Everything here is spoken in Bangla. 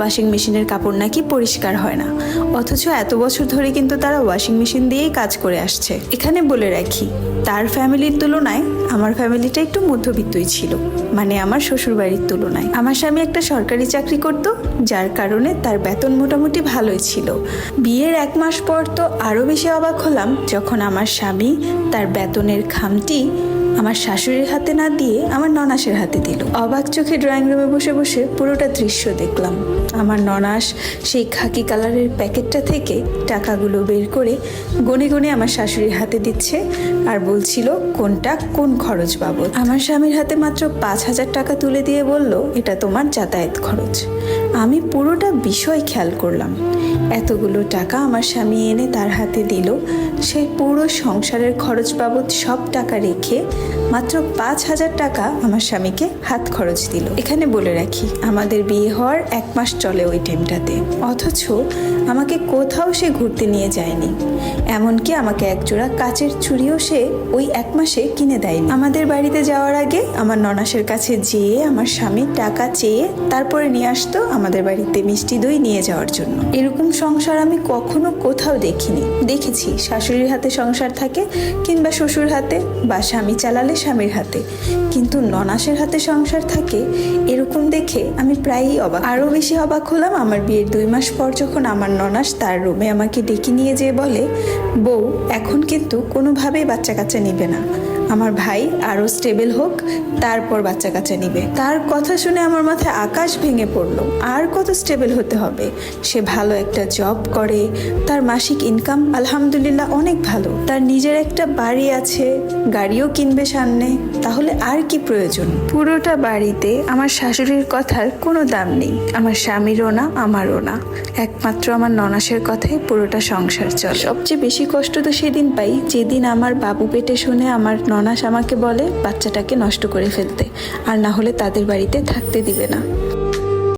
ওয়াশিং মেশিনের কাপড় নাকি পরিষ্কার হয় না, অথচ এত বছর ধরে কিন্তু তারা ওয়াশিং মেশিন দিয়েই কাজ করে আসছে। এখানে বলে রাখি, তার ফ্যামিলির তুলনায় আমার ফ্যামিলিটা একটু মধ্যবিত্তই ছিল, মানে আমার শ্বশুরবাড়ির তুলনায়। আমার স্বামী একটা সরকারি চাকরি করত, যার কারণে তার বেতন মোটামুটি ভালোই ছিল। বিয়ের 1 মাস পর তো আরও বেশি অবাক হলাম যখন আমার স্বামী তার বেতনের খামটি আমার শাশুড়ির হাতে না দিয়ে আমার ননাসের হাতে দিল। অবাক চোখে ড্রয়িং রুমে বসে বসে পুরোটা দৃশ্য দেখলাম। আমার ননাস সেই খাকি কালারের প্যাকেটটা থেকে টাকাগুলো বের করে গনে গনে আমার শাশুড়ির হাতে দিচ্ছে আর বলছিল কোনটা কোন খরচ বাবদ। আমার স্বামীর হাতে মাত্র 5,000 টাকা তুলে দিয়ে বলল, এটা তোমার যাতায়াত খরচ। আমি পুরোটা বিষয় খেয়াল করলাম। এতগুলো টাকা আমার স্বামী এনে তার হাতে দিল, সেই পুরো সংসারের খরচ বাবদ সব টাকা রেখে মাত্র 5,000 টাকা আমার স্বামীকে হাত খরচ দিল। এখানে বলে রাখি, আমাদের বিয়ে হওয়ার 1 মাস চলে ওই টাইমটাতে, অথচ আমাকে কোথাও সে ঘুরতে নিয়ে যায়নি। এমনকি আমাকে একজোড়া কাচের চুড়িও সে ওই 1 মাসে কিনে দেয়নি। আমাদের বাড়িতে যাওয়ার আগে আমার ননাসের কাছে যেয়ে আমার স্বামী টাকা চেয়ে তারপরে নিয়ে আসতো আমাদের বাড়িতে মিষ্টি দই নিয়ে যাওয়ার জন্য। এরকম সংসার আমি কখনো কোথাও দেখিনি। দেখেছি শাশুড়ির হাতে সংসার থাকে, কিংবা শ্বশুর হাতে, বা স্বামী চালালে স্বামীর হাতে, কিন্তু ননাসের হাতে সংসার থাকে এরকম দেখে আমি প্রায়ই অবাক। আরও বেশি অবাক হলাম আমার বিয়ের 2 মাস পর যখন আমার ননাস তার রুমে আমাকে ডেকে নিয়ে যেয়ে বলে, বউ এখন কিন্তু কোনোভাবেই বাচ্চা কাচ্চা নিবে না, আমার ভাই আরও স্টেবল হোক তারপর বাচ্চা কাচ্চা নিবে। তার কথা শুনে আমার মাথায় আকাশ ভেঙে পড়লো। আর কত স্টেবল হতে হবে? সে ভালো একটা জব করে, তার মাসিক ইনকাম আলহামদুলিল্লাহ অনেক ভালো, তার নিজের একটা বাড়ি আছে, গাড়িও কিনবে সামনে, তাহলে আর কি প্রয়োজন? পুরোটা বাড়িতে আমার শাশুড়ির কথার কোনো দাম নেই, আমার স্বামীরও না আমারও না, একমাত্র আমার ননাসের কথাই পুরোটা সংসার চলে। সবচেয়ে বেশি কষ্ট তো সেদিন পাই যেদিন আমার বাবু পেটে শুনে আমার ননাস আমাকে বলে বাচ্চাটাকে নষ্ট করে ফেলতে, আর না হলে তাদের বাড়িতে থাকতে দিবে না।